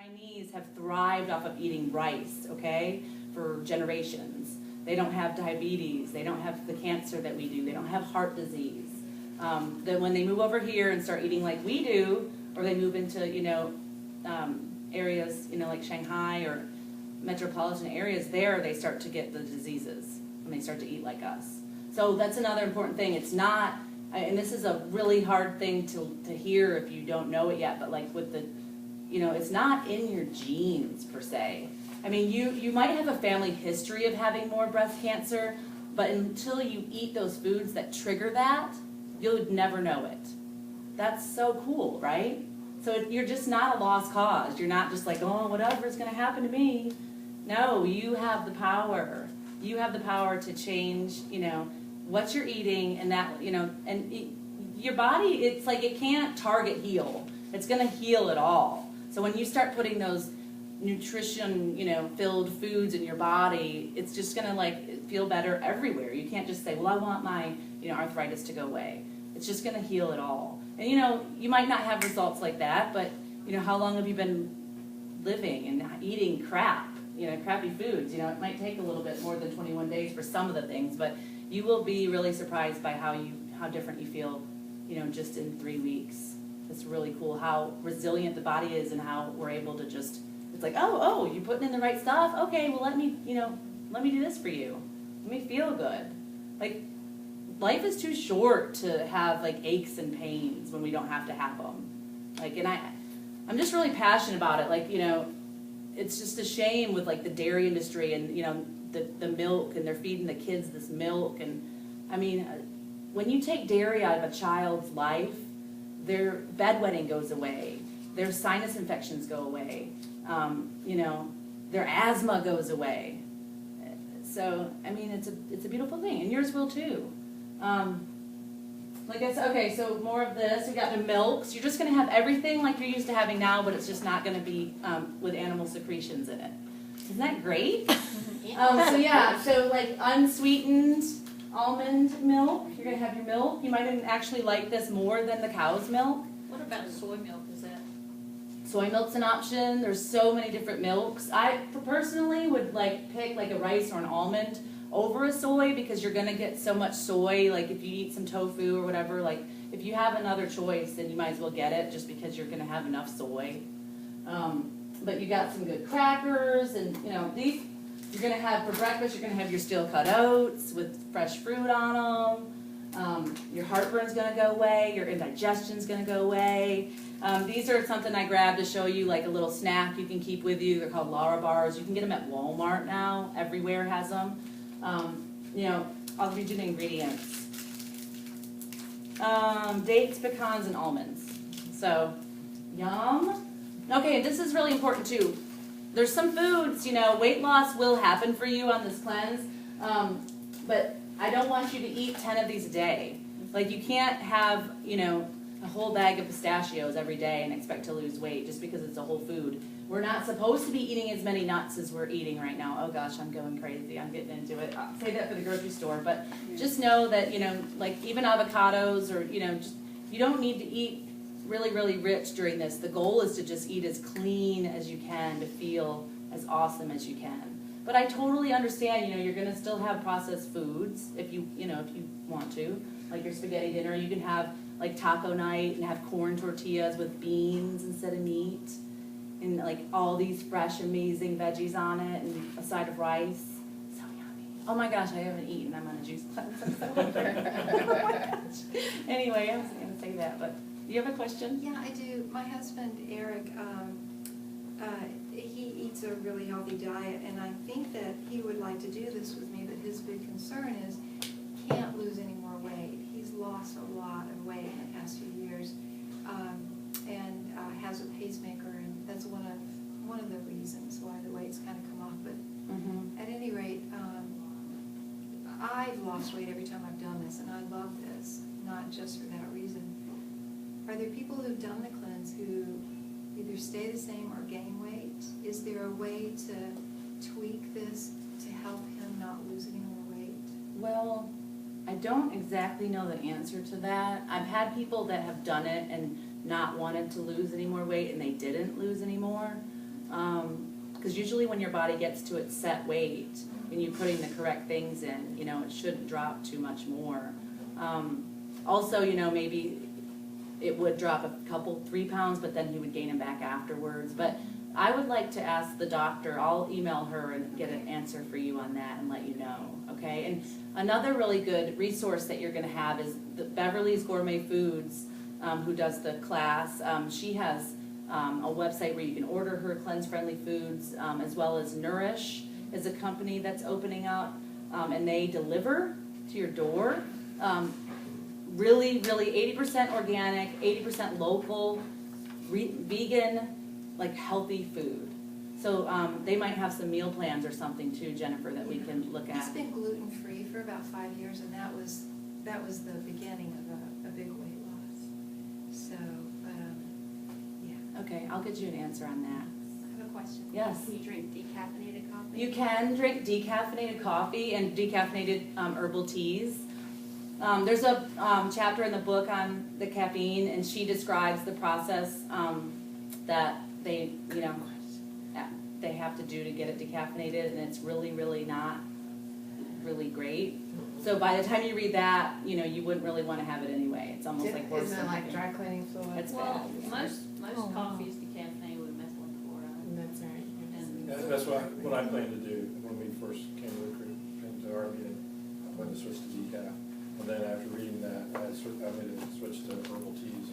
Chinese have thrived off of eating rice, okay, for generations. They don't have diabetes. They don't have the cancer that we do. They don't have heart disease. Then when they move over here and start eating like we do, or they move into, areas, like Shanghai or metropolitan areas, there they start to get the diseases when they start to eat like us. So that's another important thing. It's not, and this is a really hard thing to hear if you don't know it yet, but like with the, it's not in your genes per se. I mean, you might have a family history of having more breast cancer, but until you eat those foods that trigger that, you'll never know it. That's so cool, right? So you're just not a lost cause. You're not just like, oh, whatever's going to happen to me. No, you have the power. You have the power to change, what you're eating, and that, your body, it's like it can't target heal. It's going to heal it all. So when you start putting those nutrition, filled foods in your body, it's just going to feel better everywhere. You can't just say, well, I want my, arthritis to go away. It's just going to heal it all. And, you might not have results like that, but, how long have you been living and eating crap, crappy foods? It might take a little bit more than 21 days for some of the things, but you will be really surprised by how different you feel, just in 3 weeks. It's really cool how resilient the body is and how we're able to just, it's like, oh, you're putting in the right stuff? Okay, well, let me do this for you. Let me feel good. Life is too short to have, aches and pains when we don't have to have them. And I'm just really passionate about it. It's just a shame with, the dairy industry and, the milk, and they're feeding the kids this milk. And, I mean, when you take dairy out of a child's life, their bedwetting goes away. Their sinus infections go away. Their asthma goes away. So, I mean, it's a beautiful thing, and yours will too. Like I said, okay, so more of this. We got the milks. You're just going to have everything like you're used to having now, but it's just not going to be with animal secretions in it. Isn't that great? So unsweetened almond milk. You're going to have your milk. You might even actually like this more than the cow's milk. What about soy milk? Is that? Soy milk's an option. There's so many different milks. I personally would pick a rice or an almond over a soy, because you're going to get so much soy. If you eat some tofu or whatever, if you have another choice, then you might as well get it, just because you're going to have enough soy. But you got some good crackers, and these you're going to have for breakfast. You're going to have your steel cut oats with fresh fruit on them. Your heartburn's going to go away. Your indigestion's going to go away. These are something I grabbed to show you, a little snack you can keep with you. They're called Lara bars. You can get them at Walmart now. Everywhere has them. I'll read you the ingredients. Dates, pecans, and almonds. So, yum. Okay, this is really important too. There's some foods, weight loss will happen for you on this cleanse, but I don't want you to eat 10 of these a day. You can't have, a whole bag of pistachios every day and expect to lose weight just because it's a whole food. We're not supposed to be eating as many nuts as we're eating right now. Oh gosh, I'm going crazy. I'm getting into it. I'll say that for the grocery store, but just know that, even avocados or, just, you don't need to eat really, really rich during this. The goal is to just eat as clean as you can to feel as awesome as you can. But I totally understand, you're going to still have processed foods if you want to, like your spaghetti dinner. You can have taco night and have corn tortillas with beans instead of meat. And all these fresh, amazing veggies on it, and a side of rice. So yummy. Oh my gosh, I haven't eaten. I'm on a juice cleanse. I'm so hungry. Anyway, I wasn't going to say that, but do you have a question? Yeah, I do. My husband, Eric, he eats a really healthy diet, and I think that he would like to do this with me, but his big concern is he can't lose any more weight. He's lost a lot of weight in the past few years, and has a pacemaker, and that's one of the reasons why the weight's kind of come off. But at any rate, I've lost weight every time I've done this, and I love this, not just for that reason. Are there people who've done the cleanse who either stay the same or gain weight? Is there a way to tweak this to help him not lose any more weight? Well, I don't exactly know the answer to that. I've had people that have done it and not wanted to lose any more weight, and they didn't lose any more. Because usually when your body gets to its set weight, and you're putting the correct things in, you know, it shouldn't drop too much more. Also, you know, maybe it would drop a couple, 3 pounds, but then he would gain them back afterwards. But I would like to ask the doctor, I'll email her and get an answer for you on that and let you know, okay? And another really good resource that you're gonna have is the Beverly's Gourmet Foods, who does the class. She has a website where you can order her cleanse-friendly foods, as well as Nourish is a company that's opening up, and they deliver to your door. Really, 80% organic, 80% local, vegan, like healthy food. So they might have some meal plans or something too, Jennifer, that we can look He's at. been gluten-free for about 5 years, and that was the beginning of a big weight loss. So, yeah. Okay, I'll get you an answer on that. I have a question. Yes. Can you drink decaffeinated coffee? You can drink decaffeinated coffee and decaffeinated herbal teas. There's a chapter in the book on the caffeine, and she describes the process that they, you know, they have to do to get it decaffeinated, and it's really not really great. So by the time you read that, you know, you wouldn't really want to have it anyway. It's almost like worse Isn't than it like caffeine. dry cleaning fluid? It's Well, bad. most Oh, wow. coffee is decaffeinated with methylene chloride. That's right. And Yeah, that's what I plan to do when we first came to recruit into our meeting. I plan to switch to decaf. And then after reading that, I made a switch to herbal teas.